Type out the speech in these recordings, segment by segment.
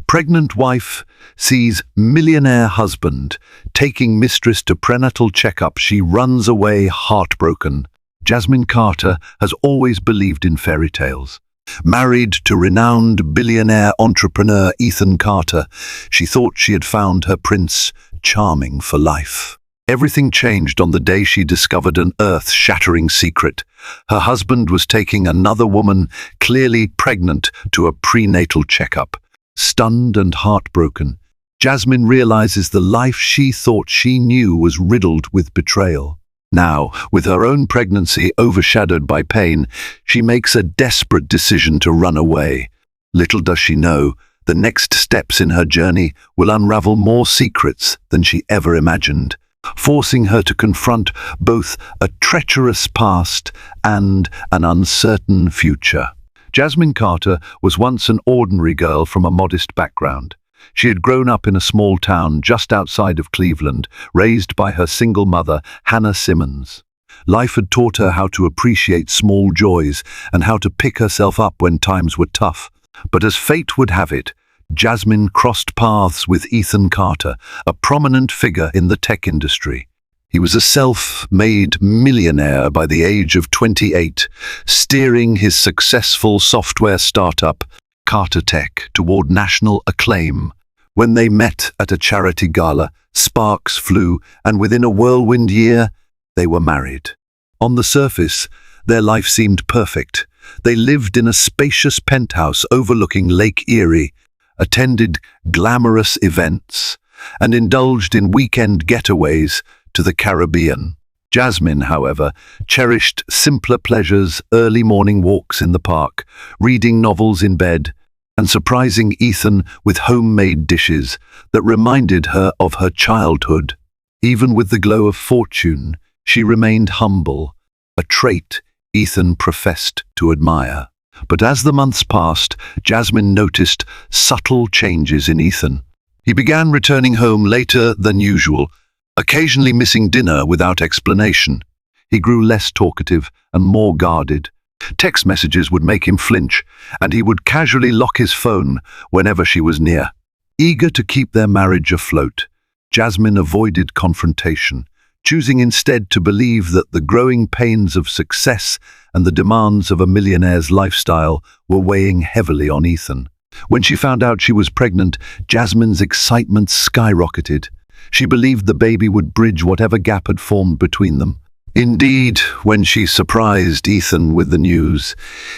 Pregnant wife sees millionaire husband taking mistress to prenatal checkup. She runs away heartbroken. Jasmine Carter has always believed in fairy tales. Married to renowned billionaire entrepreneur Ethan Carter, she thought she had found her prince charming for life. Everything changed on the day she discovered an earth-shattering secret. Her husband was taking another woman, clearly pregnant, to a prenatal checkup. Stunned and heartbroken, Jasmine realizes the life she thought she knew was riddled with betrayal. Now, with her own pregnancy overshadowed by pain, she makes a desperate decision to run away. Little does she know, the next steps in her journey will unravel more secrets than she ever imagined, forcing her to confront both a treacherous past and an uncertain future. Jasmine Carter was once an ordinary girl from a modest background. She had grown up in a small town just outside of Cleveland, raised by her single mother, Hannah Simmons. Life had taught her how to appreciate small joys and how to pick herself up when times were tough. But as fate would have it, Jasmine crossed paths with Ethan Carter, a prominent figure in the tech industry. He was a self-made millionaire by the age of 28, steering his successful software startup, Carter Tech, toward national acclaim. When they met at a charity gala, sparks flew, and within a whirlwind year, they were married. On the surface, their life seemed perfect. They lived in a spacious penthouse overlooking Lake Erie, attended glamorous events, and indulged in weekend getaways to the Caribbean. Jasmine, however, cherished simpler pleasures, early morning walks in the park, reading novels in bed, and surprising Ethan with homemade dishes that reminded her of her childhood. Even with the glow of fortune, she remained humble, a trait Ethan professed to admire. But as the months passed, Jasmine noticed subtle changes in Ethan. He began returning home later than usual, occasionally missing dinner without explanation. He grew less talkative and more guarded. Text messages would make him flinch, and he would casually lock his phone whenever she was near. Eager to keep their marriage afloat, Jasmine avoided confrontation, choosing instead to believe that the growing pains of success and the demands of a millionaire's lifestyle were weighing heavily on Ethan. When she found out she was pregnant, Jasmine's excitement skyrocketed. She believed the baby would bridge whatever gap had formed between them. Indeed, when she surprised Ethan with the news,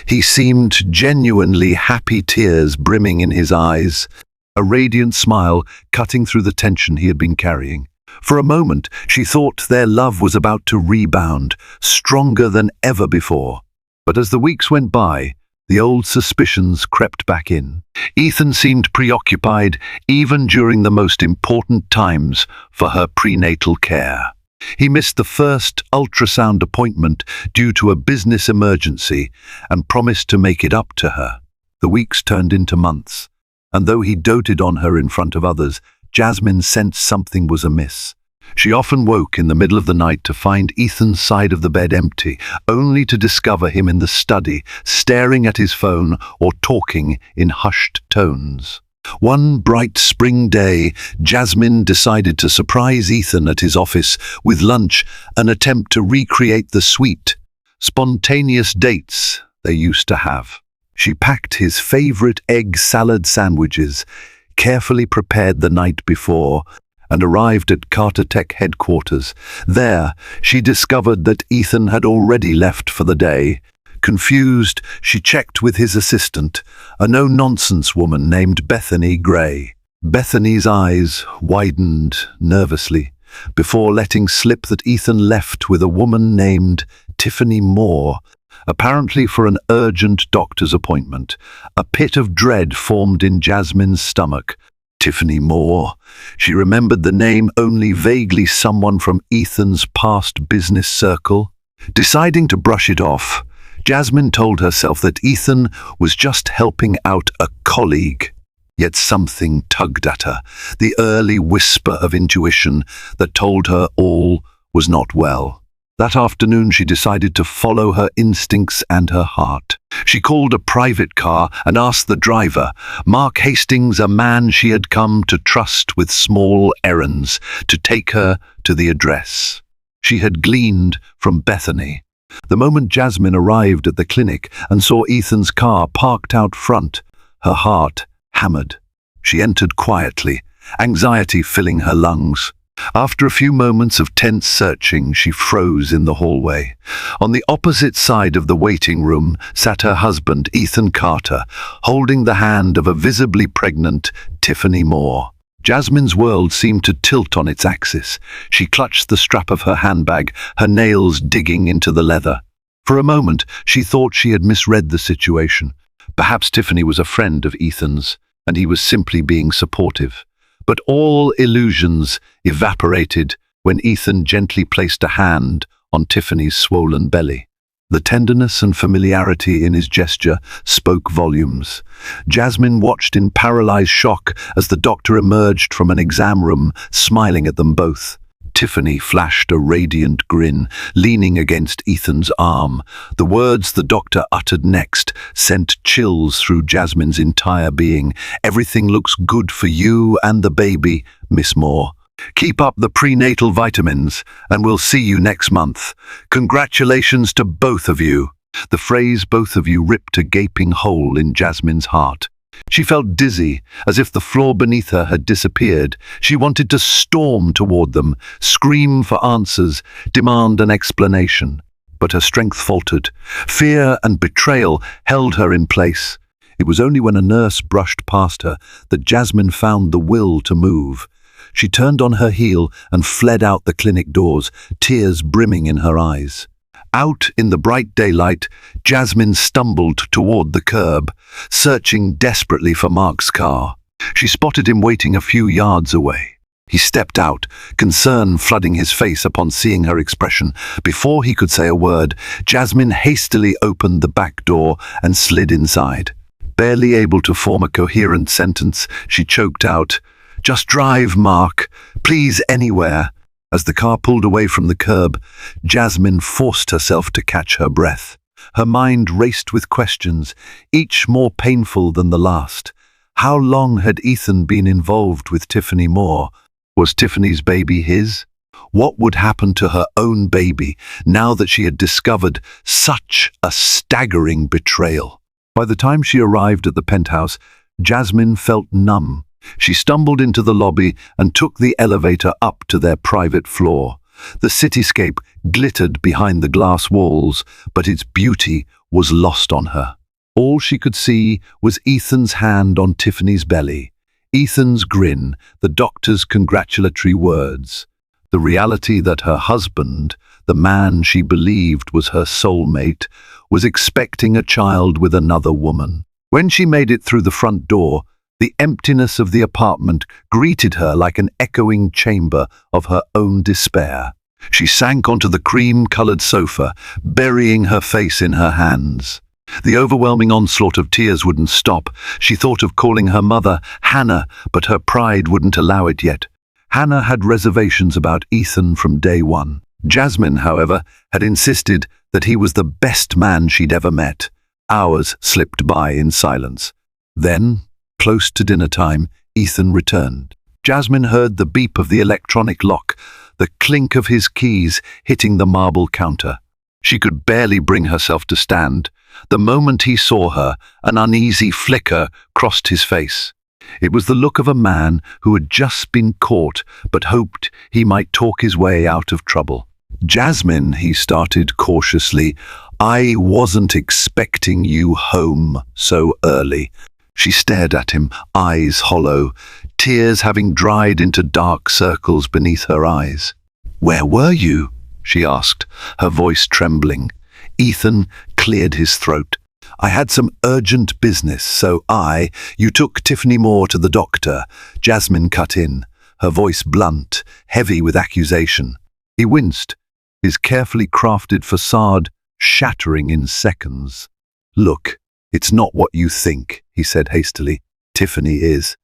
he seemed genuinely happy, tears brimming in his eyes, a radiant smile cutting through the tension he had been carrying. For a moment, she thought their love was about to rebound, stronger than ever before. But as the weeks went by, the old suspicions crept back in. Ethan seemed preoccupied even during the most important times for her prenatal care. He missed the first ultrasound appointment due to a business emergency and promised to make it up to her. The weeks turned into months, and though he doted on her in front of others, Jasmine sensed something was amiss. She often woke in the middle of the night to find Ethan's side of the bed empty, only to discover him in the study, staring at his phone or talking in hushed tones. One bright spring day, Jasmine decided to surprise Ethan at his office with lunch, an attempt to recreate the sweet, spontaneous dates they used to have. She packed his favorite egg salad sandwiches, carefully prepared the night before, and arrived at Carter Tech headquarters. There, she discovered that Ethan had already left for the day. Confused, she checked with his assistant, a no-nonsense woman named Bethany Gray. Bethany's eyes widened nervously before letting slip that Ethan left with a woman named Tiffany Moore, apparently for an urgent doctor's appointment. A pit of dread formed in Jasmine's stomach. Tiffany Moore. She remembered the name only vaguely, someone from Ethan's past business circle. Deciding to brush it off, Jasmine told herself that Ethan was just helping out a colleague. Yet something tugged at her, the early whisper of intuition that told her all was not well. That afternoon she decided to follow her instincts and her heart. She called a private car and asked the driver, Mark Hastings, a man she had come to trust with small errands, to take her to the address she had gleaned from Bethany. The moment Jasmine arrived at the clinic and saw Ethan's car parked out front, her heart hammered. She entered quietly, anxiety filling her lungs. After a few moments of tense searching, she froze in the hallway. On the opposite side of the waiting room sat her husband, Ethan Carter, holding the hand of a visibly pregnant Tiffany Moore. Jasmine's world seemed to tilt on its axis. She clutched the strap of her handbag, her nails digging into the leather. For a moment, she thought she had misread the situation. Perhaps Tiffany was a friend of Ethan's, and he was simply being supportive. But all illusions evaporated when Ethan gently placed a hand on Tiffany's swollen belly. The tenderness and familiarity in his gesture spoke volumes. Jasmine watched in paralyzed shock as the doctor emerged from an exam room, smiling at them both. Tiffany flashed a radiant grin, leaning against Ethan's arm. The words the doctor uttered next sent chills through Jasmine's entire being. "Everything looks good for you and the baby, Miss Moore. Keep up the prenatal vitamins, and we'll see you next month. Congratulations to both of you." The phrase "both of you" ripped a gaping hole in Jasmine's heart. She felt dizzy, as if the floor beneath her had disappeared. She wanted to storm toward them, scream for answers, demand an explanation. But her strength faltered. Fear and betrayal held her in place. It was only when a nurse brushed past her that Jasmine found the will to move. She turned on her heel and fled out the clinic doors, tears brimming in her eyes. Out in the bright daylight, Jasmine stumbled toward the curb, searching desperately for Mark's car. She spotted him waiting a few yards away. He stepped out, concern flooding his face upon seeing her expression. Before he could say a word, Jasmine hastily opened the back door and slid inside. Barely able to form a coherent sentence, she choked out, "Just drive, Mark. Please, anywhere." As the car pulled away from the curb, Jasmine forced herself to catch her breath. Her mind raced with questions, each more painful than the last. How long had Ethan been involved with Tiffany Moore? Was Tiffany's baby his? What would happen to her own baby now that she had discovered such a staggering betrayal? By the time she arrived at the penthouse, Jasmine felt numb. She stumbled into the lobby and took the elevator up to their private floor. The cityscape glittered behind the glass walls, but its beauty was lost on her. All she could see was Ethan's hand on Tiffany's belly, Ethan's grin, the doctor's congratulatory words. The reality that her husband, the man she believed was her soulmate, was expecting a child with another woman. When she made it through the front door, the emptiness of the apartment greeted her like an echoing chamber of her own despair. She sank onto the cream-colored sofa, burying her face in her hands. The overwhelming onslaught of tears wouldn't stop. She thought of calling her mother Hannah, but her pride wouldn't allow it yet. Hannah had reservations about Ethan from day one. Jasmine, however, had insisted that he was the best man she'd ever met. Hours slipped by in silence. Then, close to dinner time, Ethan returned. Jasmine heard the beep of the electronic lock, the clink of his keys hitting the marble counter. She could barely bring herself to stand. The moment he saw her, an uneasy flicker crossed his face. It was the look of a man who had just been caught but hoped he might talk his way out of trouble. "Jasmine," he started cautiously, "I wasn't expecting you home so early." She stared at him, eyes hollow, tears having dried into dark circles beneath her eyes. "Where were you?" she asked, her voice trembling. Ethan cleared his throat. "I had some urgent business, so you took Tiffany Moore to the doctor." Jasmine cut in, her voice blunt, heavy with accusation. He winced, his carefully crafted facade shattering in seconds. "Look, it's not what you think," he said hastily. "Tiffany is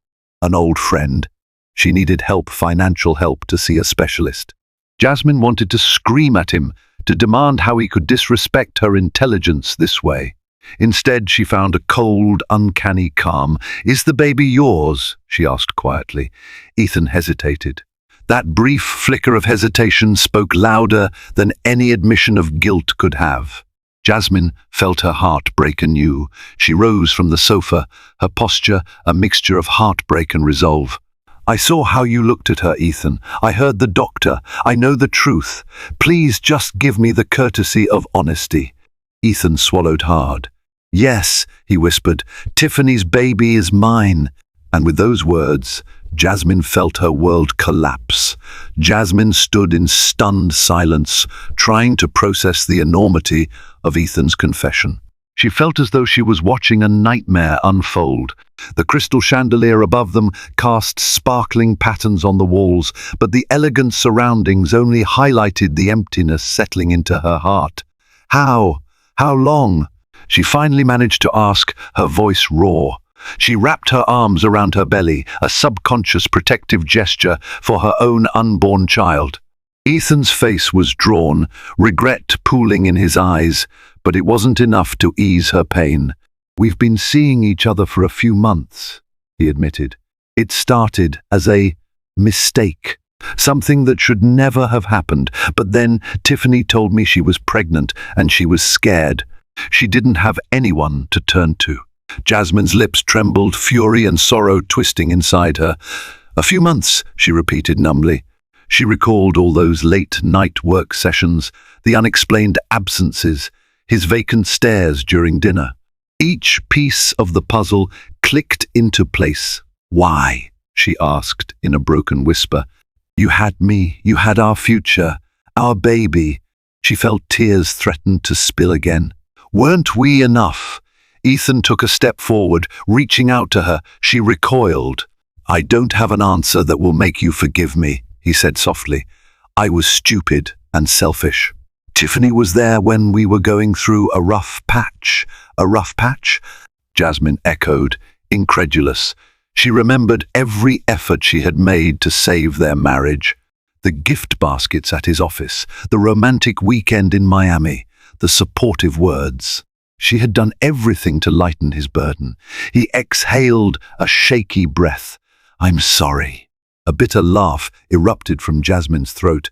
an old friend. She needed help, financial help, to see a specialist." Jasmine wanted to scream at him, to demand how he could disrespect her intelligence this way. Instead, she found a cold, uncanny calm. "Is the baby yours?" she asked quietly. Ethan hesitated. That brief flicker of hesitation spoke louder than any admission of guilt could have. Jasmine felt her heart break anew. She rose from the sofa, her posture a mixture of heartbreak and resolve. "I saw how you looked at her, Ethan. I heard the doctor. I know the truth. Please just give me the courtesy of honesty." Ethan swallowed hard. "Yes," he whispered, "Tiffany's baby is mine." And with those words, Jasmine felt her world collapse. Jasmine stood in stunned silence, trying to process the enormity of Ethan's confession. She felt as though she was watching a nightmare unfold. The crystal chandelier above them cast sparkling patterns on the walls, but the elegant surroundings only highlighted the emptiness settling into her heart. How? How long? She finally managed to ask, her voice raw. She wrapped her arms around her belly, a subconscious protective gesture for her own unborn child. Ethan's face was drawn, regret pooling in his eyes, but it wasn't enough to ease her pain. "We've been seeing each other for a few months," he admitted. "It started as a mistake, something that should never have happened, but then Tiffany told me she was pregnant and she was scared. She didn't have anyone to turn to." Jasmine's lips trembled, fury and sorrow twisting inside her. "A few months," she repeated numbly. She recalled all those late-night work sessions, the unexplained absences, his vacant stares during dinner. Each piece of the puzzle clicked into place. "Why?" she asked in a broken whisper. "You had me, you had our future, our baby." She felt tears threaten to spill again. "Weren't we enough?" Ethan took a step forward, reaching out to her. She recoiled. "I don't have an answer that will make you forgive me," he said softly. "I was stupid and selfish. Tiffany was there when we were going through a rough patch." "A rough patch?" Jasmine echoed, incredulous. She remembered every effort she had made to save their marriage. The gift baskets at his office, the romantic weekend in Miami, the supportive words. She had done everything to lighten his burden. He exhaled a shaky breath. "I'm sorry." A bitter laugh erupted from Jasmine's throat.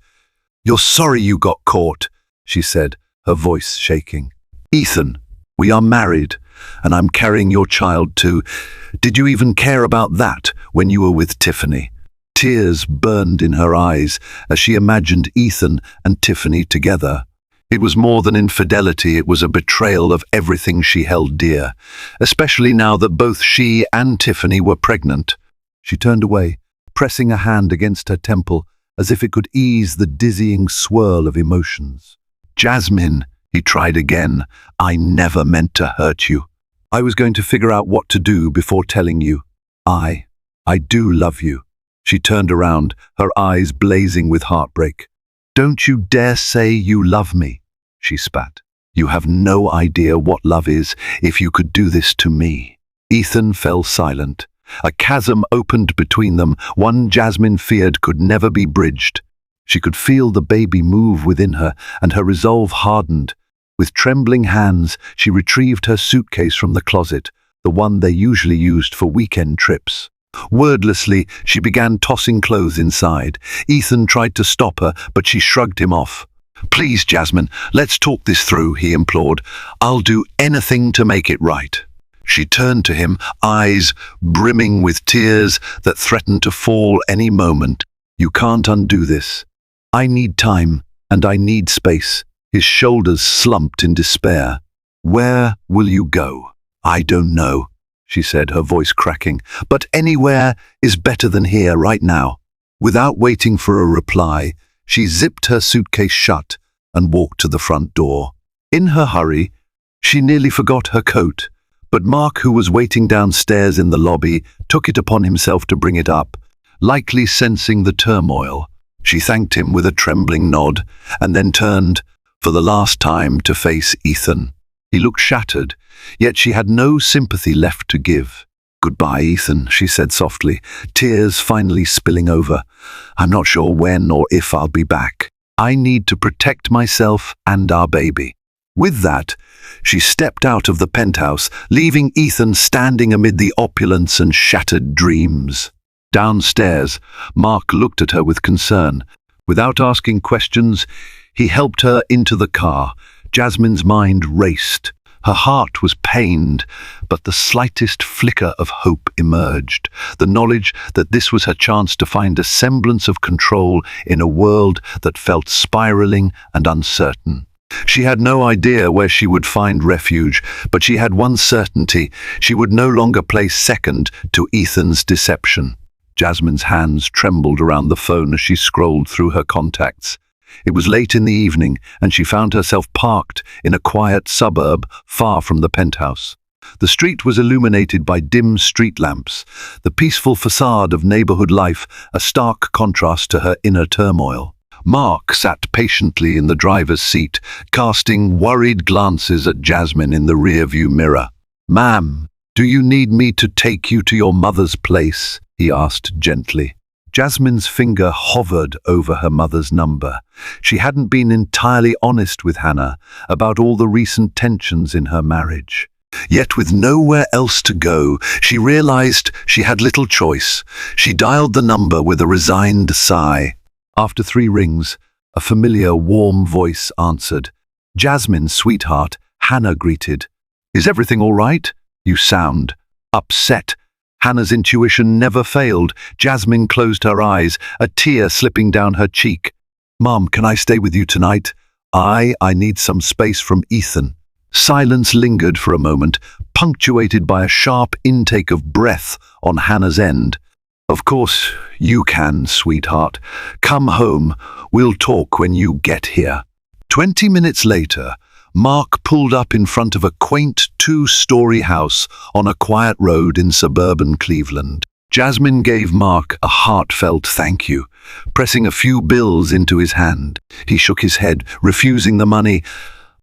"You're sorry you got caught," she said, her voice shaking. "Ethan, we are married, and I'm carrying your child too. Did you even care about that when you were with Tiffany?" Tears burned in her eyes as she imagined Ethan and Tiffany together. It was more than infidelity, it was a betrayal of everything she held dear, especially now that both she and Tiffany were pregnant. She turned away, pressing a hand against her temple as if it could ease the dizzying swirl of emotions. "Jasmine," he tried again, "I never meant to hurt you. I was going to figure out what to do before telling you. I do love you." She turned around, her eyes blazing with heartbreak. "Don't you dare say you love me," she spat. "You have no idea what love is if you could do this to me." Ethan fell silent. A chasm opened between them, one Jasmine feared could never be bridged. She could feel the baby move within her, and her resolve hardened. With trembling hands, she retrieved her suitcase from the closet, the one they usually used for weekend trips. Wordlessly, she began tossing clothes inside. Ethan tried to stop her, but she shrugged him off. "Please, Jasmine, let's talk this through," he implored. "I'll do anything to make it right." She turned to him, eyes brimming with tears that threatened to fall any moment. "You can't undo this. I need time, and I need space." His shoulders slumped in despair. "Where will you go?" "I don't know," she said, her voice cracking, "but anywhere is better than here right now." Without waiting for a reply, she zipped her suitcase shut and walked to the front door. In her hurry, she nearly forgot her coat, but Mark, who was waiting downstairs in the lobby, took it upon himself to bring it up, likely sensing the turmoil. She thanked him with a trembling nod, and then turned, for the last time, to face Ethan. He looked shattered, yet she had no sympathy left to give. "Goodbye, Ethan," she said softly, tears finally spilling over. "I'm not sure when or if I'll be back." I need to protect myself and our baby." With that, she stepped out of the penthouse, leaving Ethan standing amid the opulence and shattered dreams. Downstairs, Mark looked at her with concern. Without asking questions, he helped her into the car. Jasmine's mind raced. Her heart was pained, but the slightest flicker of hope emerged, the knowledge that this was her chance to find a semblance of control in a world that felt spiraling and uncertain. She had no idea where she would find refuge, but she had one certainty: she would no longer play second to Ethan's deception. Jasmine's hands trembled around the phone as she scrolled through her contacts. It was late in the evening, and she found herself parked in a quiet suburb far from the penthouse. The street was illuminated by dim street lamps, the peaceful facade of neighborhood life a stark contrast to her inner turmoil. Mark sat patiently in the driver's seat, casting worried glances at Jasmine in the rearview mirror. "Ma'am, do you need me to take you to your mother's place?" he asked gently. Jasmine's finger hovered over her mother's number. She hadn't been entirely honest with Hannah about all the recent tensions in her marriage. Yet with nowhere else to go, she realized she had little choice. She dialed the number with a resigned sigh. After 3 rings, a familiar, warm voice answered. "Jasmine, sweetheart," Hannah greeted. "Is everything all right? You sound upset." Hannah's intuition never failed. Jasmine closed her eyes, a tear slipping down her cheek. "Mom, can I stay with you tonight? I need some space from Ethan." Silence lingered for a moment, punctuated by a sharp intake of breath on Hannah's end. "Of course you can, sweetheart. Come home. We'll talk when you get here." 20 minutes later, Mark pulled up in front of a quaint 2-story house on a quiet road in suburban Cleveland. Jasmine gave Mark a heartfelt thank you, pressing a few bills into his hand. He shook his head, refusing the money.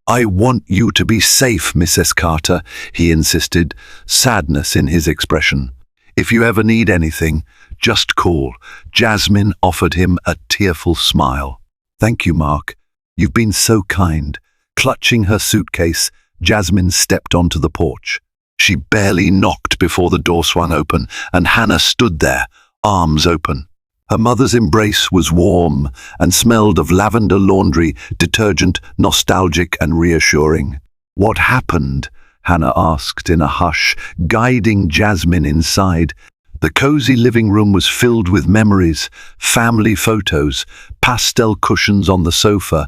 "I want you to be safe, Mrs. Carter," he insisted, sadness in his expression. "If you ever need anything, just call." Jasmine offered him a tearful smile. "Thank you, Mark. You've been so kind." Clutching her suitcase, Jasmine stepped onto the porch. She barely knocked before the door swung open, and Hannah stood there, arms open. Her mother's embrace was warm and smelled of lavender laundry, detergent, nostalgic and reassuring. "What happened?" Hannah asked in a hush, guiding Jasmine inside. The cozy living room was filled with memories, family photos, pastel cushions on the sofa,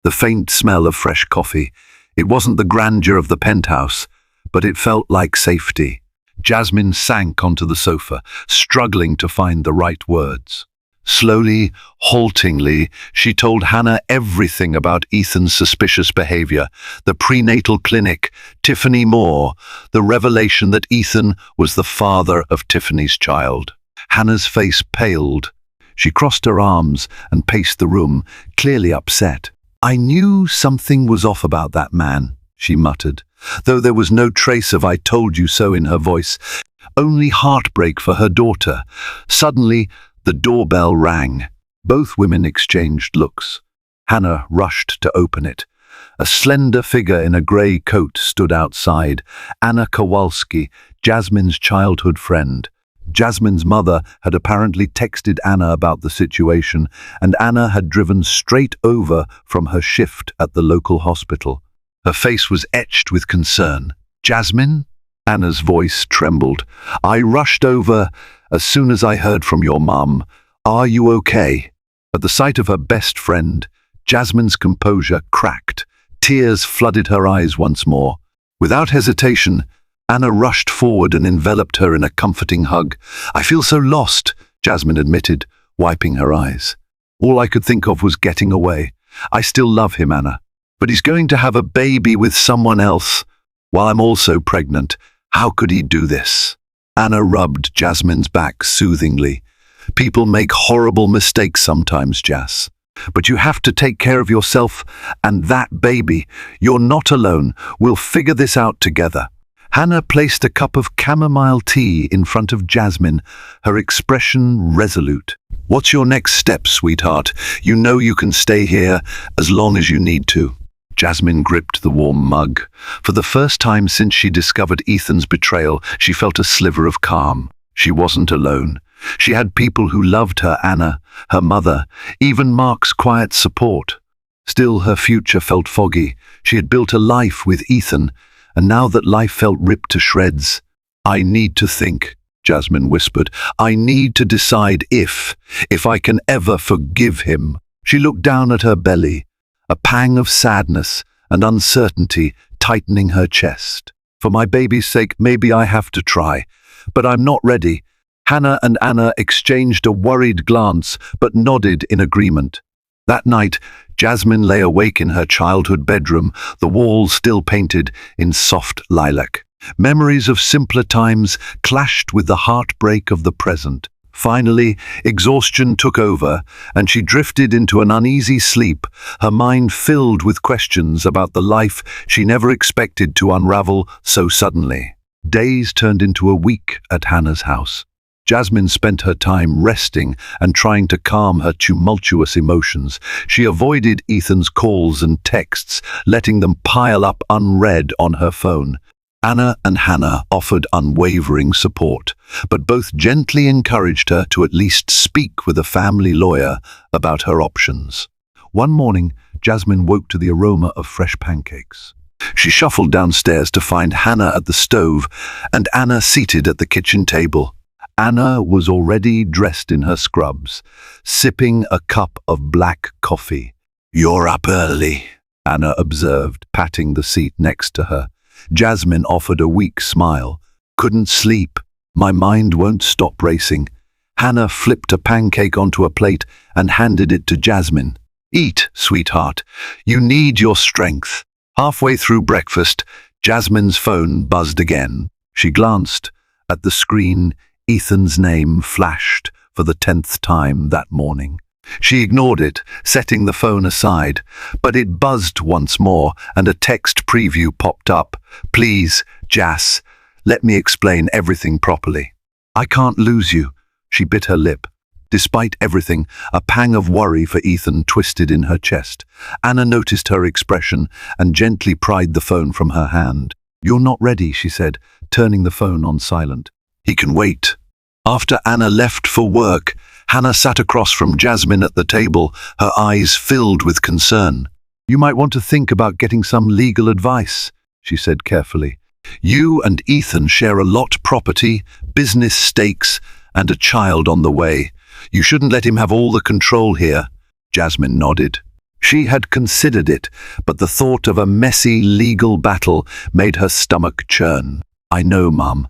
the faint smell of fresh coffee. It wasn't the grandeur of the penthouse, but it felt like safety. Jasmine sank onto the sofa, struggling to find the right words. Slowly, haltingly, she told Hannah everything about Ethan's suspicious behavior, the prenatal clinic, Tiffany Moore, the revelation that Ethan was the father of Tiffany's child. Hannah's face paled. She crossed her arms and paced the room, clearly upset. "I knew something was off about that man," she muttered, though there was no trace of "I told you so" in her voice, only heartbreak for her daughter. Suddenly, the doorbell rang. Both women exchanged looks. Hannah rushed to open it. A slender figure in a grey coat stood outside, Anna Kowalski, Jasmine's childhood friend. Jasmine's mother had apparently texted Anna about the situation, and Anna had driven straight over from her shift at the local hospital. Her face was etched with concern. "Jasmine?" Anna's voice trembled. "I rushed over as soon as I heard from your mum. Are you okay?" At the sight of her best friend, Jasmine's composure cracked. Tears flooded her eyes once more. Without hesitation, Anna rushed forward and enveloped her in a comforting hug. "I feel so lost," Jasmine admitted, wiping her eyes. "All I could think of was getting away. I still love him, Anna, but he's going to have a baby with someone else, while I'm also pregnant. How could he do this?" Anna rubbed Jasmine's back soothingly. "People make horrible mistakes sometimes, Jas. But you have to take care of yourself and that baby. You're not alone. We'll figure this out together." Hannah placed a cup of chamomile tea in front of Jasmine, her expression resolute. What's your next step, sweetheart? You know you can stay here as long as you need to. Jasmine gripped the warm mug. For the first time since she discovered Ethan's betrayal, she felt a sliver of calm. She wasn't alone. She had people who loved her, Anna, her mother, even Mark's quiet support. Still, her future felt foggy. She had built a life with Ethan, and now that life felt ripped to shreds. I need to think, Jasmine whispered. I need to decide if I can ever forgive him. She looked down at her belly, a pang of sadness and uncertainty tightening her chest. For my baby's sake, maybe I have to try, but I'm not ready. Hannah and Anna exchanged a worried glance, but nodded in agreement. That night, Jasmine lay awake in her childhood bedroom, the walls still painted in soft lilac. Memories of simpler times clashed with the heartbreak of the present. Finally, exhaustion took over, and she drifted into an uneasy sleep, her mind filled with questions about the life she never expected to unravel so suddenly. Days turned into a week at Hannah's house. Jasmine spent her time resting and trying to calm her tumultuous emotions. She avoided Ethan's calls and texts, letting them pile up unread on her phone. Anna and Hannah offered unwavering support, but both gently encouraged her to at least speak with a family lawyer about her options. One morning, Jasmine woke to the aroma of fresh pancakes. She shuffled downstairs to find Hannah at the stove and Anna seated at the kitchen table. Anna was already dressed in her scrubs, sipping a cup of black coffee. "You're up early," Anna observed, patting the seat next to her. Jasmine offered a weak smile. "Couldn't sleep. My mind won't stop racing." Hannah flipped a pancake onto a plate and handed it to Jasmine. "Eat, sweetheart. You need your strength." Halfway through breakfast, Jasmine's phone buzzed again. She glanced at the screen. Ethan's name flashed for the 10th time that morning. She ignored it, setting the phone aside, but it buzzed once more and a text preview popped up. "Please, Jas, let me explain everything properly." "I can't lose you," she bit her lip. Despite everything, a pang of worry for Ethan twisted in her chest. Anna noticed her expression and gently pried the phone from her hand. "You're not ready," she said, turning the phone on silent. "He can wait." After Anna left for work, Hannah sat across from Jasmine at the table, her eyes filled with concern. "You might want to think about getting some legal advice," she said carefully. "You and Ethan share a lot property, business stakes, and a child on the way. You shouldn't let him have all the control here." Jasmine nodded. She had considered it, but the thought of a messy legal battle made her stomach churn. "I know, Mum.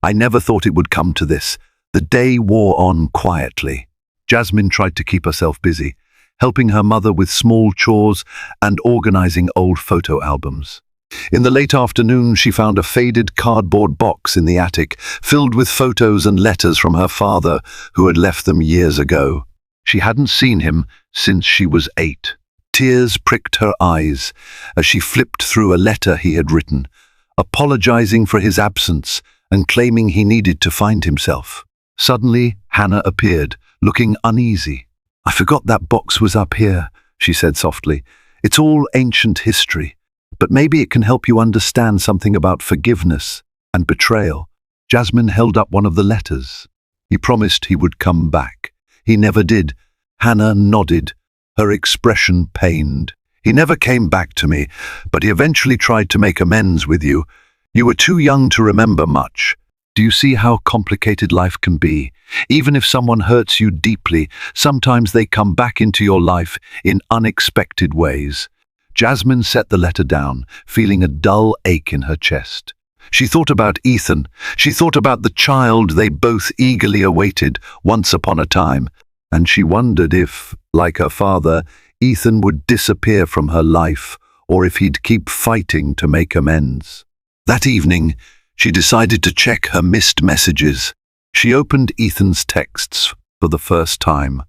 I never thought it would come to this." The day wore on quietly. Jasmine tried to keep herself busy, helping her mother with small chores and organizing old photo albums. In the late afternoon, she found a faded cardboard box in the attic, filled with photos and letters from her father, who had left them years ago. She hadn't seen him since she was 8. Tears pricked her eyes as she flipped through a letter he had written, apologizing for his absence and claiming he needed to find himself. Suddenly, Hannah appeared, looking uneasy. "I forgot that box was up here," she said softly. "It's all ancient history, but maybe it can help you understand something about forgiveness and betrayal." Jasmine held up one of the letters. "He promised he would come back. He never did." Hannah nodded, her expression pained. "He never came back to me, but he eventually tried to make amends with you. You were too young to remember much. Do you see how complicated life can be? Even if someone hurts you deeply, sometimes they come back into your life in unexpected ways." Jasmine set the letter down, feeling a dull ache in her chest. She thought about Ethan. She thought about the child they both eagerly awaited once upon a time, and she wondered if, like her father, Ethan would disappear from her life, or if he'd keep fighting to make amends. That evening, she decided to check her missed messages. She opened Ethan's texts for the first time.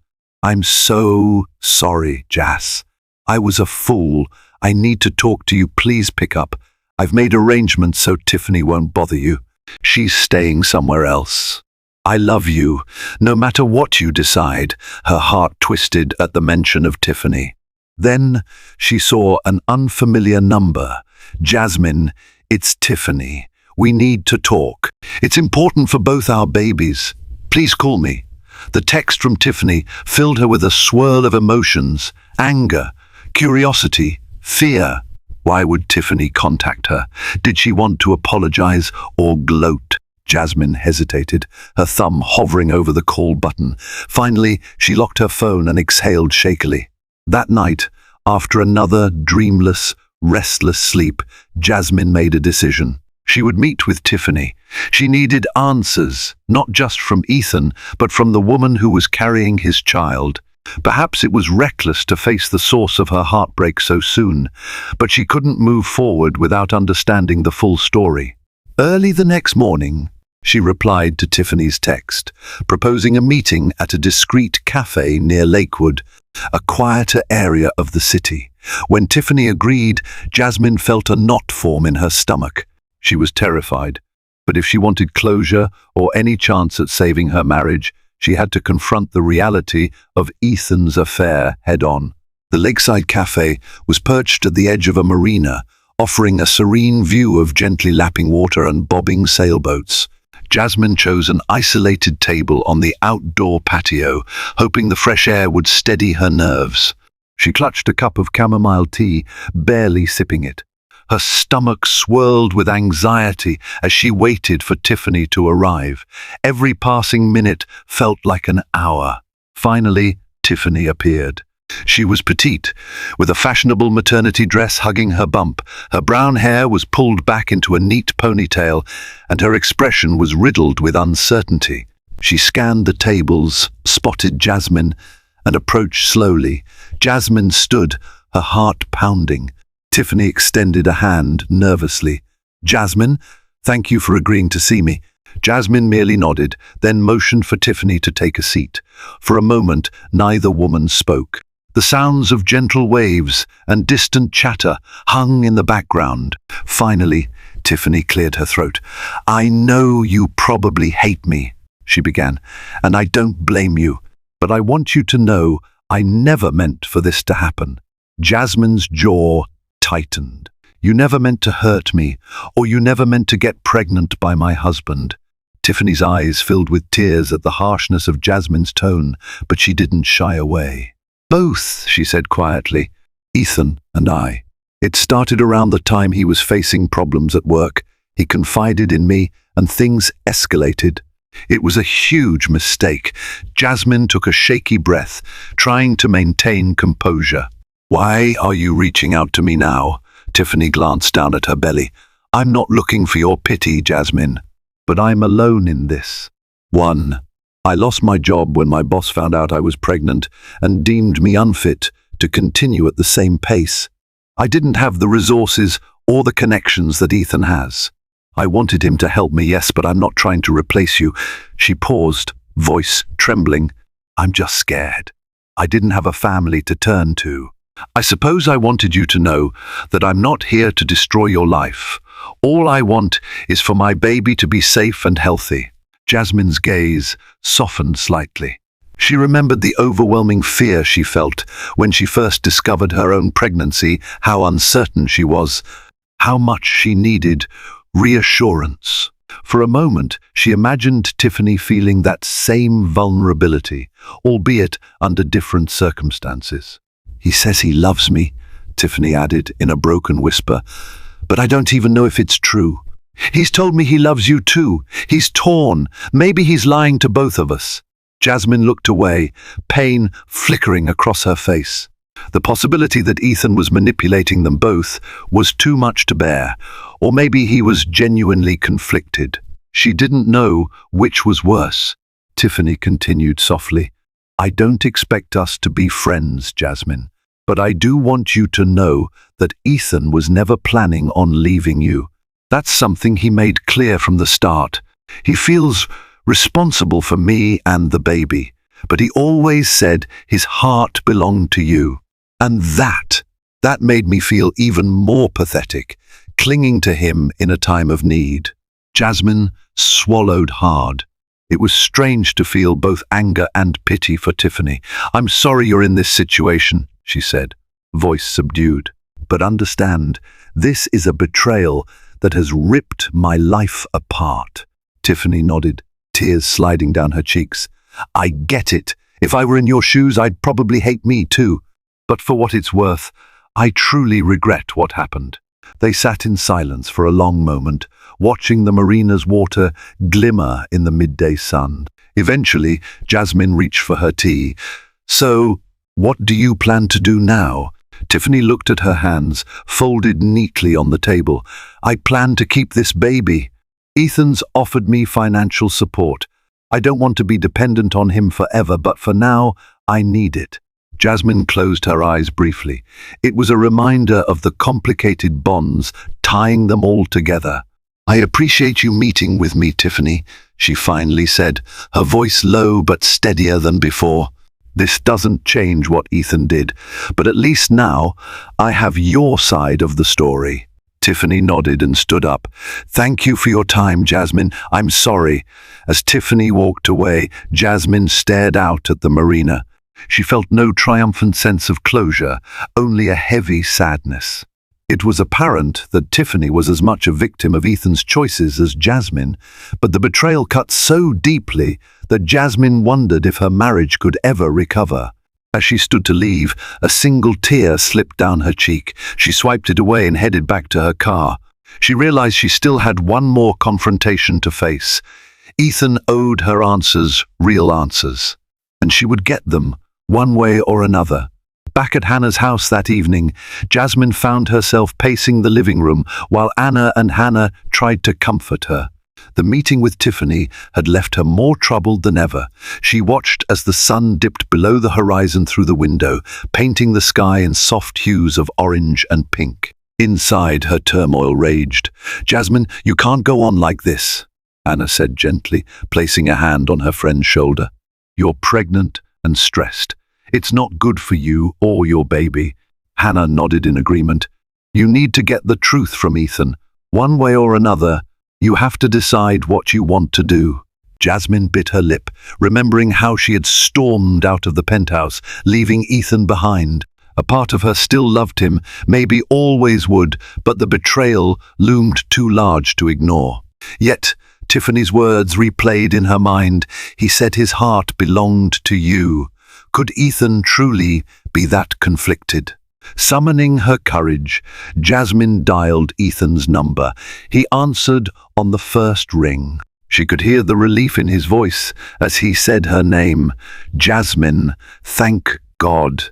"I'm so sorry, Jas. I was a fool. I need to talk to you. Please pick up. I've made arrangements so Tiffany won't bother you. She's staying somewhere else." I love you, no matter what you decide. Her heart twisted at the mention of Tiffany. Then she saw an unfamiliar number. Jasmine, it's Tiffany. We need to talk. It's important for both our babies. Please call me. The text from Tiffany filled her with a swirl of emotions: anger, curiosity, fear. Why would Tiffany contact her? Did she want to apologize or gloat? Jasmine hesitated, her thumb hovering over the call button. Finally, she locked her phone and exhaled shakily. That night, after another dreamless, restless sleep, Jasmine made a decision. She would meet with Tiffany. She needed answers, not just from Ethan, but from the woman who was carrying his child. Perhaps it was reckless to face the source of her heartbreak so soon, but she couldn't move forward without understanding the full story. Early the next morning, she replied to Tiffany's text, proposing a meeting at a discreet cafe near Lakewood, a quieter area of the city. When Tiffany agreed, Jasmine felt a knot form in her stomach. She was terrified, but if she wanted closure or any chance at saving her marriage, she had to confront the reality of Ethan's affair head-on. The lakeside cafe was perched at the edge of a marina, offering a serene view of gently lapping water and bobbing sailboats. Jasmine chose an isolated table on the outdoor patio, hoping the fresh air would steady her nerves. She clutched a cup of chamomile tea, barely sipping it. Her stomach swirled with anxiety as she waited for Tiffany to arrive. Every passing minute felt like an hour. Finally, Tiffany appeared. She was petite, with a fashionable maternity dress hugging her bump. Her brown hair was pulled back into a neat ponytail, and her expression was riddled with uncertainty. She scanned the tables, spotted Jasmine, and approached slowly. Jasmine stood, her heart pounding. Tiffany extended a hand nervously. "Jasmine, thank you for agreeing to see me." Jasmine merely nodded, then motioned for Tiffany to take a seat. For a moment, neither woman spoke. The sounds of gentle waves and distant chatter hung in the background. Finally, Tiffany cleared her throat. "I know you probably hate me," she began, "and I don't blame you. But I want you to know I never meant for this to happen." Jasmine's jaw tightened. "You never meant to hurt me, or you never meant to get pregnant by my husband." Tiffany's eyes filled with tears at the harshness of Jasmine's tone, but she didn't shy away. "Both," she said quietly. "Ethan and I. It started around the time he was facing problems at work. He confided in me, and things escalated. It was a huge mistake." Jasmine took a shaky breath, trying to maintain composure. "Why are you reaching out to me now?" Tiffany glanced down at her belly. "I'm not looking for your pity, Jasmine, but I'm alone in this. 1. I lost my job when my boss found out I was pregnant and deemed me unfit to continue at the same pace. I didn't have the resources or the connections that Ethan has. I wanted him to help me, yes, but I'm not trying to replace you." She paused, voice trembling. "I'm just scared. I didn't have a family to turn to. I suppose I wanted you to know that I'm not here to destroy your life. All I want is for my baby to be safe and healthy." Jasmine's gaze softened slightly. She remembered the overwhelming fear she felt when she first discovered her own pregnancy, how uncertain she was, how much she needed reassurance. For a moment, she imagined Tiffany feeling that same vulnerability, albeit under different circumstances. "He says he loves me," Tiffany added in a broken whisper, "but I don't even know if it's true. He's told me he loves you too. He's torn. Maybe he's lying to both of us." Jasmine looked away, pain flickering across her face. The possibility that Ethan was manipulating them both was too much to bear, or maybe he was genuinely conflicted. She didn't know which was worse. Tiffany continued softly, "I don't expect us to be friends, Jasmine, but I do want you to know that Ethan was never planning on leaving you. That's something he made clear from the start. He feels responsible for me and the baby, but he always said his heart belonged to you. And that made me feel even more pathetic, clinging to him in a time of need." Jasmine swallowed hard. It was strange to feel both anger and pity for Tiffany. "I'm sorry you're in this situation," she said, voice subdued. "But understand, this is a betrayal that has ripped my life apart." Tiffany nodded, tears sliding down her cheeks. "I get it. If I were in your shoes, I'd probably hate me too. But for what it's worth, I truly regret what happened." They sat in silence for a long moment, watching the marina's water glimmer in the midday sun. Eventually, Jasmine reached for her tea. "So, what do you plan to do now?" Tiffany looked at her hands, folded neatly on the table. "I plan to keep this baby. Ethan's offered me financial support. I don't want to be dependent on him forever, but for now, I need it." Jasmine closed her eyes briefly. It was a reminder of the complicated bonds tying them all together. "I appreciate you meeting with me, Tiffany," she finally said, her voice low but steadier than before. "This doesn't change what Ethan did, but at least now I have your side of the story." Tiffany nodded and stood up. "Thank you for your time, Jasmine. I'm sorry." As Tiffany walked away, Jasmine stared out at the marina. She felt no triumphant sense of closure, only a heavy sadness. It was apparent that Tiffany was as much a victim of Ethan's choices as Jasmine, but the betrayal cut so deeply that Jasmine wondered if her marriage could ever recover. As she stood to leave, a single tear slipped down her cheek. She swiped it away and headed back to her car. She realized she still had one more confrontation to face. Ethan owed her answers, real answers, and she would get them, one way or another. Back at Hannah's house that evening, Jasmine found herself pacing the living room while Anna and Hannah tried to comfort her. The meeting with Tiffany had left her more troubled than ever. She watched as the sun dipped below the horizon through the window, painting the sky in soft hues of orange and pink. Inside, her turmoil raged. "Jasmine, you can't go on like this," Anna said gently, placing a hand on her friend's shoulder. "You're pregnant and stressed. It's not good for you or your baby." Hannah nodded in agreement. "You need to get the truth from Ethan. One way or another, you have to decide what you want to do." Jasmine bit her lip, remembering how she had stormed out of the penthouse, leaving Ethan behind. A part of her still loved him, maybe always would, but the betrayal loomed too large to ignore. Yet, Tiffany's words replayed in her mind. "He said his heart belonged to you." Could Ethan truly be that conflicted? Summoning her courage, Jasmine dialed Ethan's number. He answered on the first ring. She could hear the relief in his voice as he said her name. "Jasmine, thank God."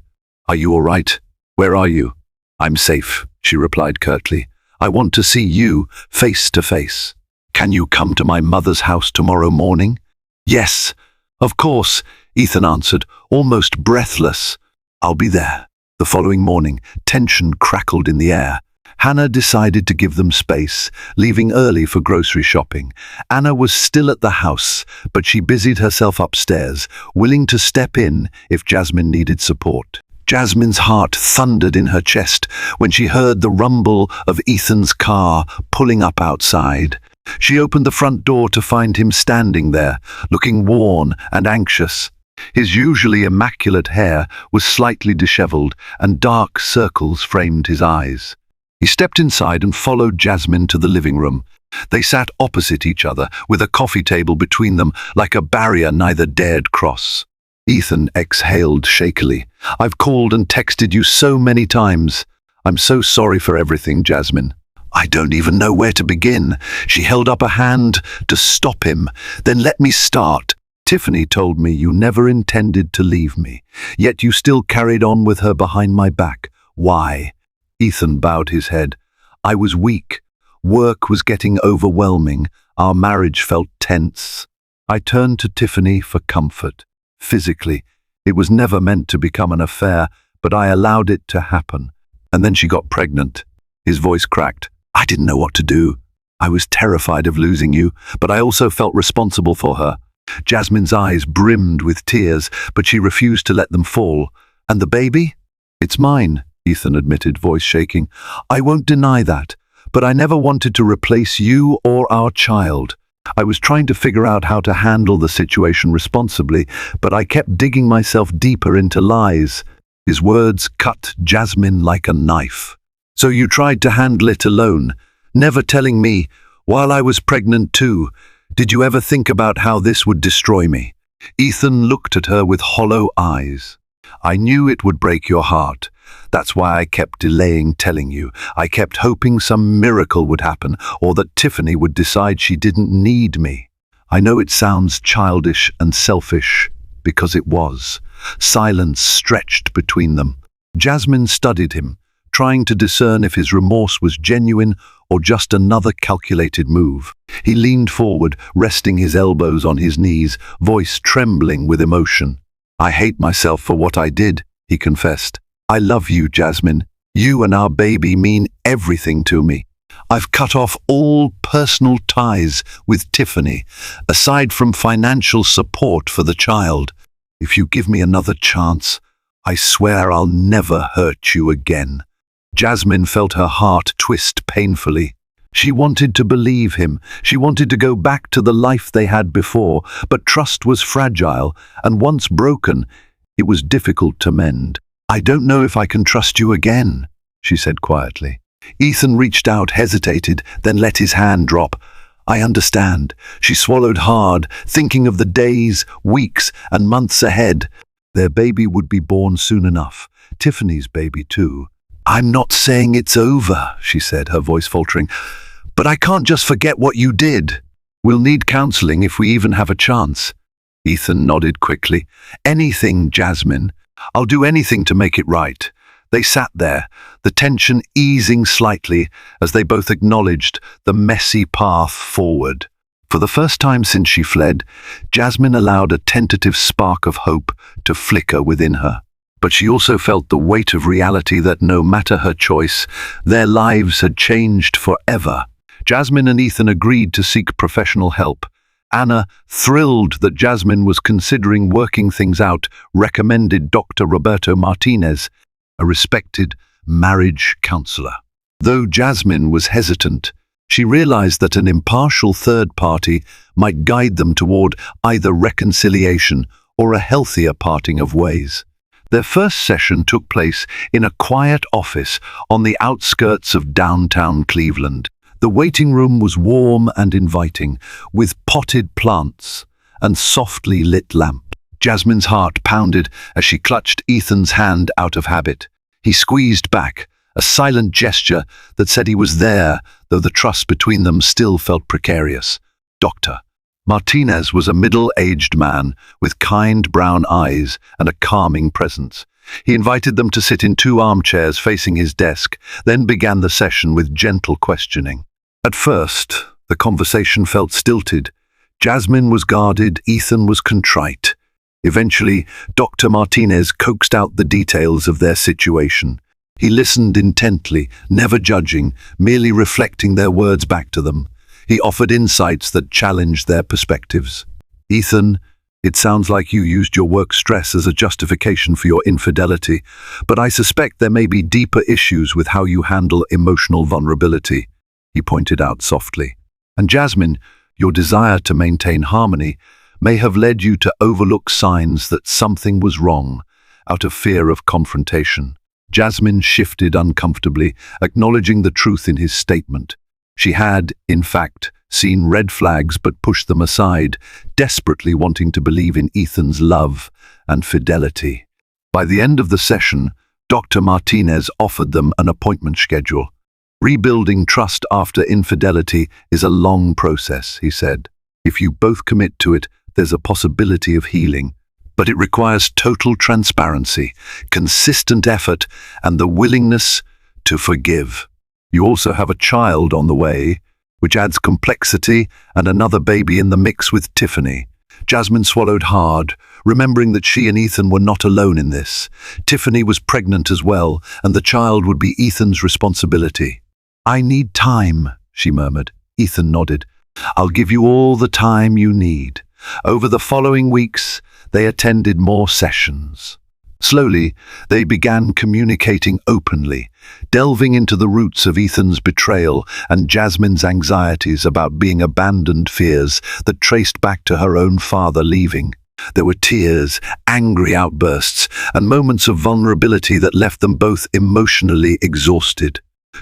"Are you all right? Where are you?" "I'm safe," she replied curtly. "I want to see you face to face." "Can you come to my mother's house tomorrow morning?" "Yes, of course," Ethan answered, almost breathless. "I'll be there." The following morning, tension crackled in the air. Hannah decided to give them space, leaving early for grocery shopping. Anna was still at the house, but she busied herself upstairs, willing to step in if Jasmine needed support. Jasmine's heart thundered in her chest when she heard the rumble of Ethan's car pulling up outside. She opened the front door to find him standing there, looking worn and anxious. His usually immaculate hair was slightly disheveled, and dark circles framed his eyes. He stepped inside and followed Jasmine to the living room. They sat opposite each other, with a coffee table between them, like a barrier neither dared cross. Ethan exhaled shakily. "I've called and texted you so many times. I'm so sorry for everything, Jasmine." "I don't even know where to begin." She held up a hand to stop him. "Then let me start. Tiffany told me you never intended to leave me, yet you still carried on with her behind my back. Why?" Ethan bowed his head. "I was weak. Work was getting overwhelming. Our marriage felt tense. I turned to Tiffany for comfort. Physically, it was never meant to become an affair, but I allowed it to happen. And then she got pregnant." His voice cracked. "I didn't know what to do. I was terrified of losing you, but I also felt responsible for her." Jasmine's eyes brimmed with tears, but she refused to let them fall. "And the baby?" "It's mine," Ethan admitted, voice shaking. "I won't deny that, but I never wanted to replace you or our child. I was trying to figure out how to handle the situation responsibly, but I kept digging myself deeper into lies. His words cut Jasmine like a knife. So you tried to handle it alone, never telling me, while I was pregnant too. Did you ever think about how this would destroy me? Ethan looked at her with hollow eyes. I knew it would break your heart. That's why I kept delaying telling you. I kept hoping some miracle would happen, or that Tiffany would decide she didn't need me. I know it sounds childish and selfish, because it was. Silence stretched between them. Jasmine studied him, trying to discern if his remorse was genuine or just another calculated move. He leaned forward, resting his elbows on his knees, voice trembling with emotion. I hate myself for what I did, he confessed. I love you, Jasmine. You and our baby mean everything to me. I've cut off all personal ties with Tiffany, aside from financial support for the child. If you give me another chance, I swear I'll never hurt you again. Jasmine felt her heart twist painfully. She wanted to believe him. She wanted to go back to the life they had before, but trust was fragile, and once broken, it was difficult to mend. I don't know if I can trust you again, she said quietly. Ethan reached out, hesitated, then let his hand drop. I understand. She swallowed hard, thinking of the days, weeks, and months ahead. Their baby would be born soon enough. Tiffany's baby, too. I'm not saying it's over, she said, her voice faltering. But I can't just forget what you did. We'll need counseling if we even have a chance. Ethan nodded quickly. Anything, Jasmine. I'll do anything to make it right. They sat there, the tension easing slightly as they both acknowledged the messy path forward. For the first time since she fled, Jasmine allowed a tentative spark of hope to flicker within her. But she also felt the weight of reality that no matter her choice, their lives had changed forever. Jasmine and Ethan agreed to seek professional help. Anna, thrilled that Jasmine was considering working things out, recommended Dr. Roberto Martinez, a respected marriage counselor. Though Jasmine was hesitant, she realized that an impartial third party might guide them toward either reconciliation or a healthier parting of ways. Their first session took place in a quiet office on the outskirts of downtown Cleveland. The waiting room was warm and inviting, with potted plants and softly lit lamps. Jasmine's heart pounded as she clutched Ethan's hand out of habit. He squeezed back, a silent gesture that said he was there, though the trust between them still felt precarious. Dr. Martinez was a middle-aged man with kind brown eyes and a calming presence. He invited them to sit in 2 armchairs facing his desk, then began the session with gentle questioning. At first, the conversation felt stilted. Jasmine was guarded, Ethan was contrite. Eventually, Dr. Martinez coaxed out the details of their situation. He listened intently, never judging, merely reflecting their words back to them. He offered insights that challenged their perspectives. Ethan, it sounds like you used your work stress as a justification for your infidelity, but I suspect there may be deeper issues with how you handle emotional vulnerability, he pointed out softly. And Jasmine, your desire to maintain harmony may have led you to overlook signs that something was wrong, out of fear of confrontation. Jasmine shifted uncomfortably, acknowledging the truth in his statement. She had, in fact, seen red flags but pushed them aside, desperately wanting to believe in Ethan's love and fidelity. By the end of the session, Dr. Martinez offered them an appointment schedule. Rebuilding trust after infidelity is a long process, he said. If you both commit to it, there's a possibility of healing. But it requires total transparency, consistent effort, and the willingness to forgive. You also have a child on the way, which adds complexity and another baby in the mix with Tiffany. Jasmine swallowed hard, remembering that she and Ethan were not alone in this. Tiffany was pregnant as well, and the child would be Ethan's responsibility. I need time, she murmured. Ethan nodded. I'll give you all the time you need. Over the following weeks, they attended more sessions. Slowly, they began communicating openly, delving into the roots of Ethan's betrayal and Jasmine's anxieties about being abandoned, fears that traced back to her own father leaving. There were tears, angry outbursts, and moments of vulnerability that left them both emotionally exhausted.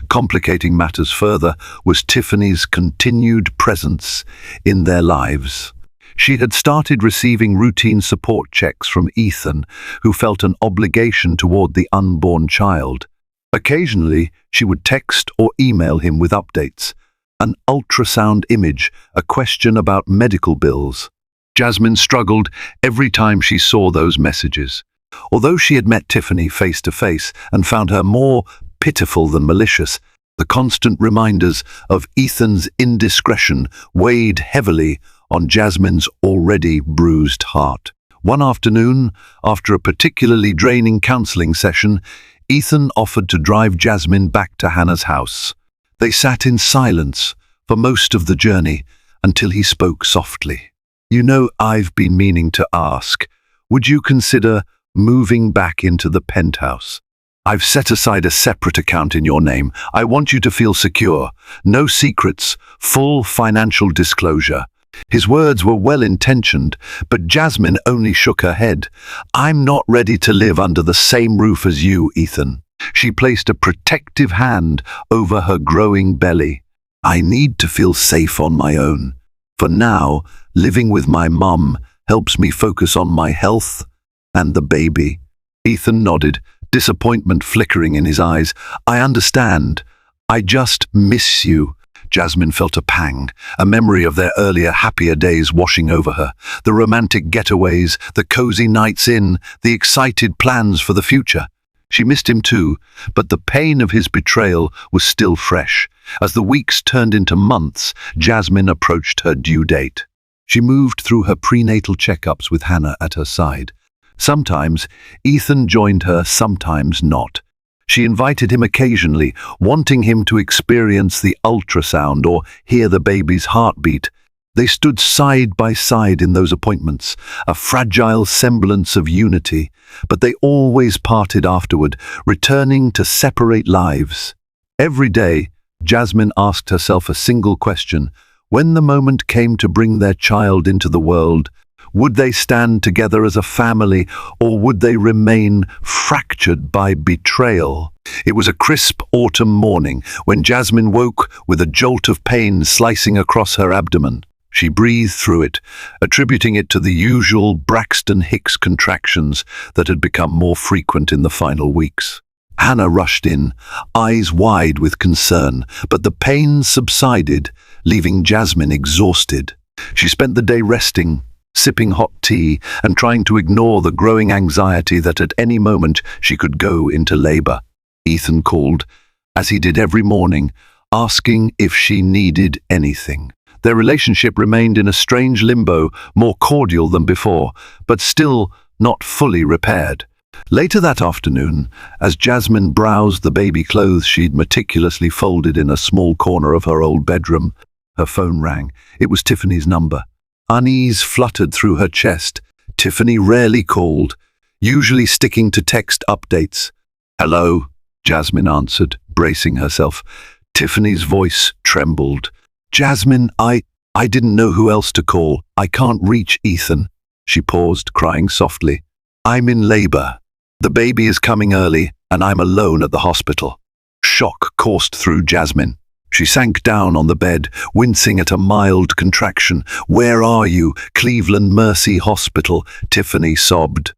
Complicating matters further was Tiffany's continued presence in their lives. She had started receiving routine support checks from Ethan, who felt an obligation toward the unborn child. Occasionally, she would text or email him with updates, an ultrasound image, a question about medical bills. Jasmine struggled every time she saw those messages. Although she had met Tiffany face to face and found her more pitiful than malicious, the constant reminders of Ethan's indiscretion weighed heavily on Jasmine's already bruised heart. One afternoon, after a particularly draining counseling session, Ethan offered to drive Jasmine back to Hannah's house. They sat in silence for most of the journey until he spoke softly. "You know, I've been meaning to ask, would you consider moving back into the penthouse? I've set aside a separate account in your name. I want you to feel secure. No secrets, full financial disclosure." His words were well-intentioned, but Jasmine only shook her head. "I'm not ready to live under the same roof as you, Ethan." She placed a protective hand over her growing belly. "I need to feel safe on my own. For now, living with my mum helps me focus on my health and the baby." Ethan nodded, disappointment flickering in his eyes. "I understand. I just miss you." Jasmine felt a pang, a memory of their earlier, happier days washing over her. The romantic getaways, the cozy nights in, the excited plans for the future. She missed him too, but the pain of his betrayal was still fresh. As the weeks turned into months, Jasmine approached her due date. She moved through her prenatal checkups with Hannah at her side. Sometimes Ethan joined her, sometimes not. She invited him occasionally, wanting him to experience the ultrasound or hear the baby's heartbeat. They stood side by side in those appointments, a fragile semblance of unity, but they always parted afterward, returning to separate lives. Every day, Jasmine asked herself a single question: when the moment came to bring their child into the world, would they stand together as a family, or would they remain fractured by betrayal? It was a crisp autumn morning when Jasmine woke with a jolt of pain slicing across her abdomen. She breathed through it, attributing it to the usual Braxton Hicks contractions that had become more frequent in the final weeks. Hannah rushed in, eyes wide with concern, but the pain subsided, leaving Jasmine exhausted. She spent the day resting, sipping hot tea and trying to ignore the growing anxiety that at any moment she could go into labor. Ethan called, as he did every morning, asking if she needed anything. Their relationship remained in a strange limbo, more cordial than before, but still not fully repaired. Later that afternoon, as Jasmine browsed the baby clothes she'd meticulously folded in a small corner of her old bedroom, her phone rang. It was Tiffany's number. Unease fluttered through her chest. Tiffany rarely called, usually sticking to text updates. "Hello," Jasmine answered, bracing herself. Tiffany's voice trembled. "Jasmine, I didn't know who else to call. I can't reach Ethan." She paused, crying softly. "I'm in labor. The baby is coming early, and I'm alone at the hospital." Shock coursed through Jasmine. She sank down on the bed, wincing at a mild contraction. "Where are you? Cleveland Mercy Hospital," Tiffany sobbed.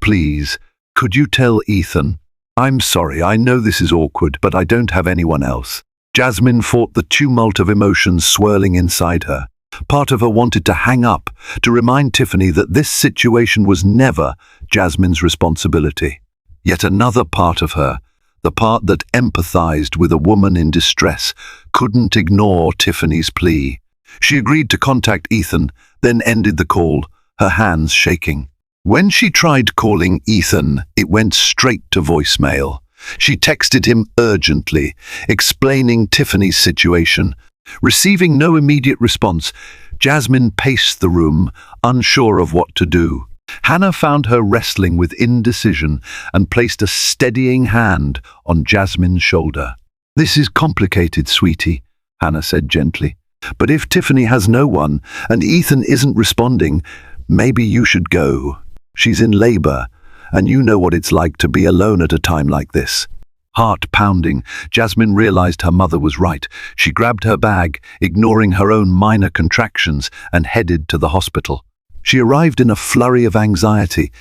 Please, could you tell Ethan? I'm sorry, I know this is awkward, but I don't have anyone else." Jasmine fought the tumult of emotions swirling inside her. Part of her wanted to hang up, to remind Tiffany that this situation was never Jasmine's responsibility. Yet another part of her, the part that empathized with a woman in distress, couldn't ignore Tiffany's plea. She agreed to contact Ethan, then ended the call, her hands shaking. When she tried calling Ethan, it went straight to voicemail. She texted him urgently, explaining Tiffany's situation. Receiving no immediate response, Jasmine paced the room, unsure of what to do. Hannah found her wrestling with indecision and placed a steadying hand on Jasmine's shoulder. "This is complicated, sweetie," Hannah said gently. "But if Tiffany has no one and Ethan isn't responding, maybe you should go. She's in labor, and you know what it's like to be alone at a time like this." Heart pounding, Jasmine realized her mother was right. She grabbed her bag, ignoring her own minor contractions, and headed to the hospital. She arrived in a flurry of anxiety,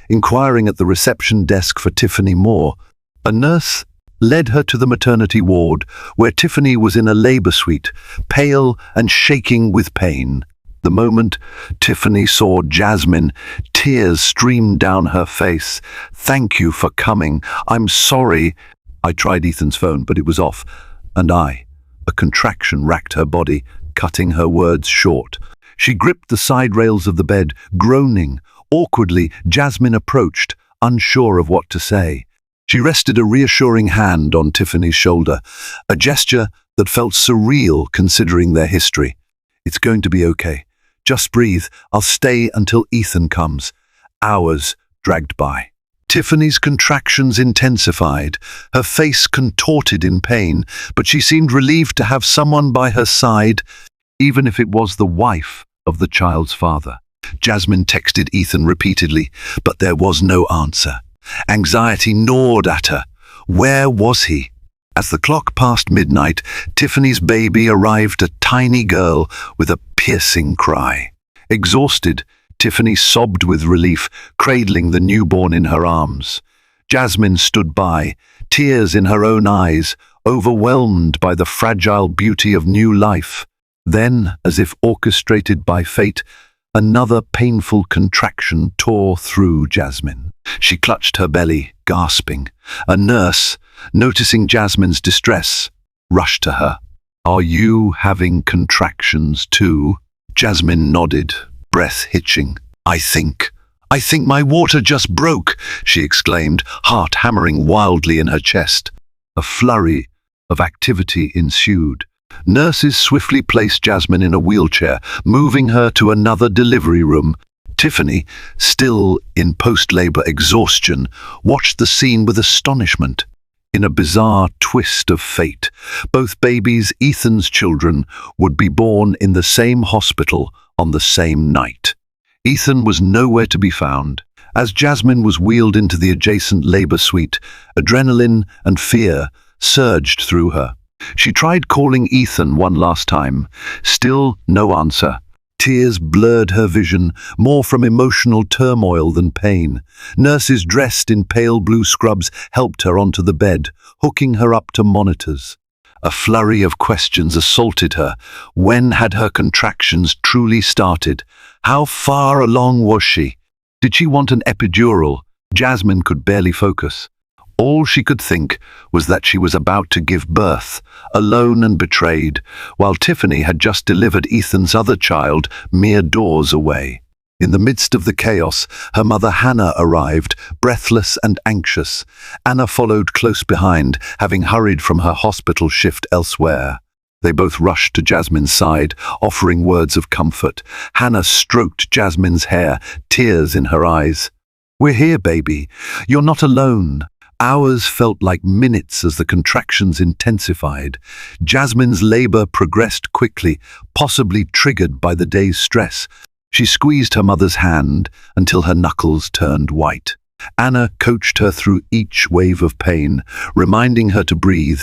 inquiring at the reception desk for Tiffany Moore. A nurse led her to the maternity ward, where Tiffany was in a labor suite, pale and shaking with pain. The moment Tiffany saw Jasmine, tears streamed down her face. "Thank you for coming. I'm sorry. I tried Ethan's phone, but it was off. And a contraction racked her body, cutting her words short. She gripped the side rails of the bed, groaning. Awkwardly, Jasmine approached, unsure of what to say. She rested a reassuring hand on Tiffany's shoulder, a gesture that felt surreal considering their history. "It's going to be okay. Just breathe. I'll stay until Ethan comes." Hours dragged by. Tiffany's contractions intensified, her face contorted in pain, but she seemed relieved to have someone by her side, even if it was the wife of the child's father. Jasmine texted Ethan repeatedly, but there was no answer. Anxiety gnawed at her. Where was he? As the clock passed midnight, Tiffany's baby arrived, a tiny girl with a piercing cry. Exhausted, Tiffany sobbed with relief, cradling the newborn in her arms. Jasmine stood by, tears in her own eyes, overwhelmed by the fragile beauty of new life. Then, as if orchestrated by fate, another painful contraction tore through Jasmine. She clutched her belly, gasping. A nurse, noticing Jasmine's distress, rushed to her. "Are you having contractions too?" Jasmine nodded, breath hitching. I think my water just broke," she exclaimed, heart hammering wildly in her chest. A flurry of activity ensued. Nurses swiftly placed Jasmine in a wheelchair, moving her to another delivery room. Tiffany, still in post-labor exhaustion, watched the scene with astonishment. In a bizarre twist of fate, both babies, Ethan's children, would be born in the same hospital on the same night. Ethan was nowhere to be found. As Jasmine was wheeled into the adjacent labor suite, adrenaline and fear surged through her. She tried calling Ethan one last time. Still no answer. Tears blurred her vision, more from emotional turmoil than pain. Nurses dressed in pale blue scrubs helped her onto the bed, hooking her up to monitors. A flurry of questions assaulted her. When had her contractions truly started? How far along was she? Did she want an epidural? Jasmine could barely focus. All she could think was that she was about to give birth, alone and betrayed, while Tiffany had just delivered Ethan's other child mere doors away. In the midst of the chaos, her mother Hannah arrived, breathless and anxious. Anna followed close behind, having hurried from her hospital shift elsewhere. They both rushed to Jasmine's side, offering words of comfort. Hannah stroked Jasmine's hair, tears in her eyes. "We're here, baby. You're not alone." Hours felt like minutes as the contractions intensified. Jasmine's labor progressed quickly, possibly triggered by the day's stress. She squeezed her mother's hand until her knuckles turned white. Anna coached her through each wave of pain, reminding her to breathe.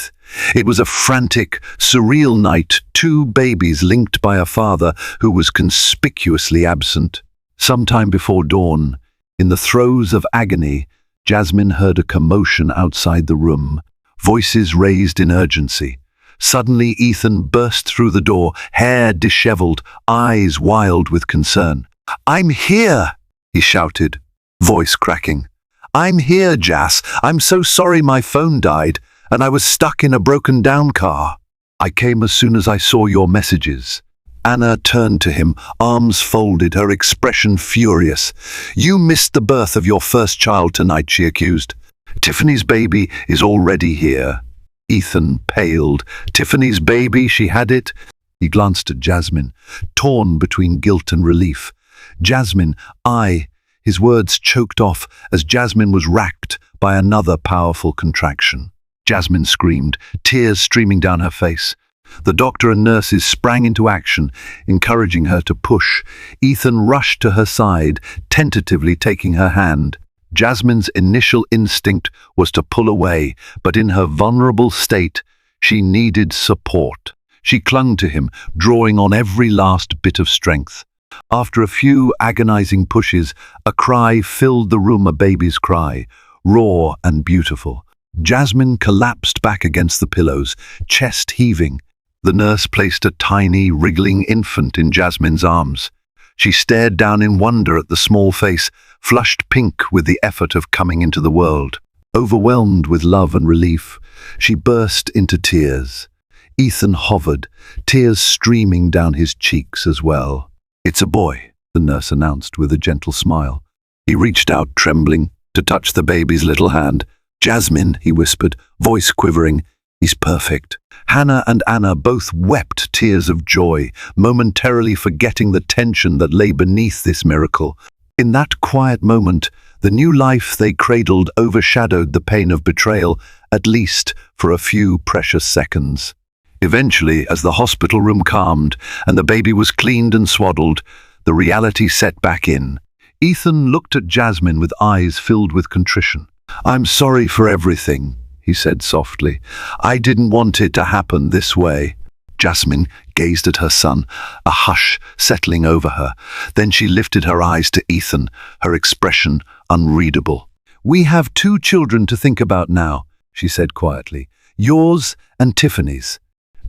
It was a frantic, surreal night, two babies linked by a father who was conspicuously absent. Sometime before dawn, in the throes of agony, Jasmine heard a commotion outside the room, voices raised in urgency. Suddenly, Ethan burst through the door, hair disheveled, eyes wild with concern. "I'm here!" he shouted, voice cracking. "I'm here, Jas. I'm so sorry my phone died, and I was stuck in a broken-down car. I came as soon as I saw your messages." Anna turned to him, arms folded, her expression furious. "You missed the birth of your first child tonight," she accused. "Tiffany's baby is already here." Ethan paled. "Tiffany's baby, she had it?" He glanced at Jasmine, torn between guilt and relief. "Jasmine, His words choked off as Jasmine was racked by another powerful contraction. Jasmine screamed, tears streaming down her face. The doctor and nurses sprang into action, encouraging her to push. Ethan rushed to her side, tentatively taking her hand. Jasmine's initial instinct was to pull away, but in her vulnerable state, she needed support. She clung to him, drawing on every last bit of strength. After a few agonizing pushes, a cry filled the room, a baby's cry, raw and beautiful. Jasmine collapsed back against the pillows, chest heaving. The nurse placed a tiny, wriggling infant in Jasmine's arms. She stared down in wonder at the small face, flushed pink with the effort of coming into the world. Overwhelmed with love and relief, she burst into tears. Ethan hovered, tears streaming down his cheeks as well. "It's a boy," the nurse announced with a gentle smile. He reached out, trembling, to touch the baby's little hand. "Jasmine," he whispered, voice quivering, "he's perfect." Hannah and Anna both wept tears of joy, momentarily forgetting the tension that lay beneath this miracle. In that quiet moment, the new life they cradled overshadowed the pain of betrayal, at least for a few precious seconds. Eventually, as the hospital room calmed and the baby was cleaned and swaddled, the reality set back in. Ethan looked at Jasmine with eyes filled with contrition. "I'm sorry for everything," he said softly. "I didn't want it to happen this way." Jasmine gazed at her son, a hush settling over her. Then she lifted her eyes to Ethan, her expression unreadable. "We have 2 children to think about now," she said quietly. "Yours and Tiffany's.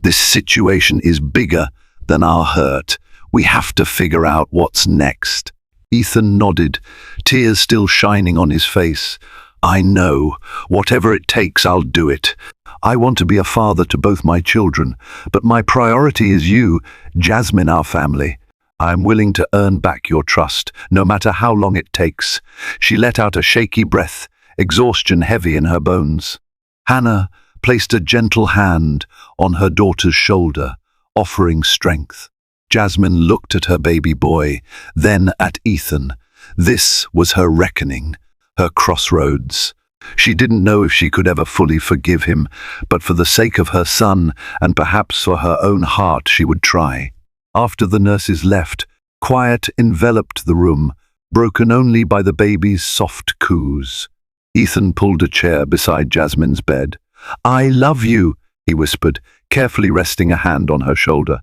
This situation is bigger than our hurt. We have to figure out what's next." Ethan nodded, tears still shining on his face. "I know. Whatever it takes, I'll do it. I want to be a father to both my children, but my priority is you, Jasmine, our family. I'm willing to earn back your trust, no matter how long it takes." She let out a shaky breath, exhaustion heavy in her bones. Hannah placed a gentle hand on her daughter's shoulder, offering strength. Jasmine looked at her baby boy, then at Ethan. This was her reckoning, her crossroads. She didn't know if she could ever fully forgive him, but for the sake of her son, and perhaps for her own heart, she would try. After the nurses left, quiet enveloped the room, broken only by the baby's soft coos. Ethan pulled a chair beside Jasmine's bed. "I love you," he whispered, carefully resting a hand on her shoulder.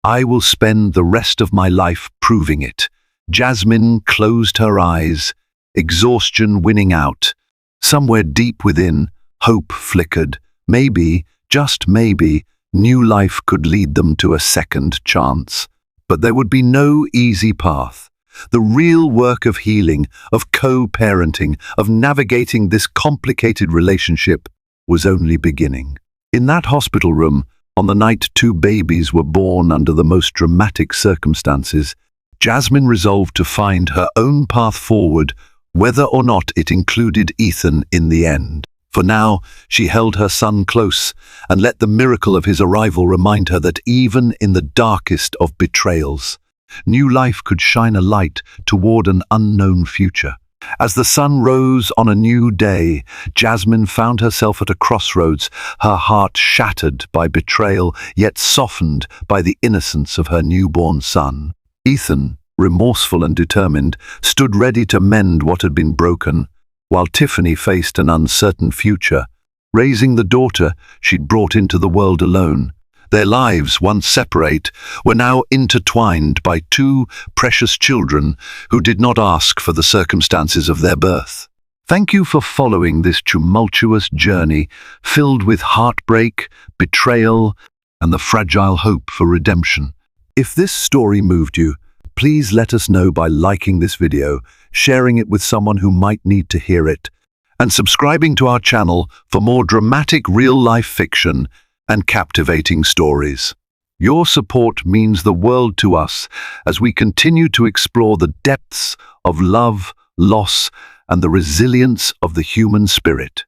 "I will spend the rest of my life proving it." Jasmine closed her eyes, exhaustion winning out. Somewhere deep within, hope flickered. Maybe, just maybe, new life could lead them to a second chance. But there would be no easy path. The real work of healing, of co-parenting, of navigating this complicated relationship was only beginning. In that hospital room, on the night 2 babies were born under the most dramatic circumstances, Jasmine resolved to find her own path forward, whether or not it included Ethan in the end. For now, she held her son close and let the miracle of his arrival remind her that even in the darkest of betrayals, new life could shine a light toward an unknown future. As the sun rose on a new day, Jasmine found herself at a crossroads, her heart shattered by betrayal, yet softened by the innocence of her newborn son. Ethan, remorseful and determined, stood ready to mend what had been broken, while Tiffany faced an uncertain future, raising the daughter she'd brought into the world alone. Their lives, once separate, were now intertwined by 2 precious children who did not ask for the circumstances of their birth. Thank you for following this tumultuous journey filled with heartbreak, betrayal, and the fragile hope for redemption. If this story moved you, please let us know by liking this video, sharing it with someone who might need to hear it, and subscribing to our channel for more dramatic real-life fiction and captivating stories. Your support means the world to us as we continue to explore the depths of love, loss, and the resilience of the human spirit.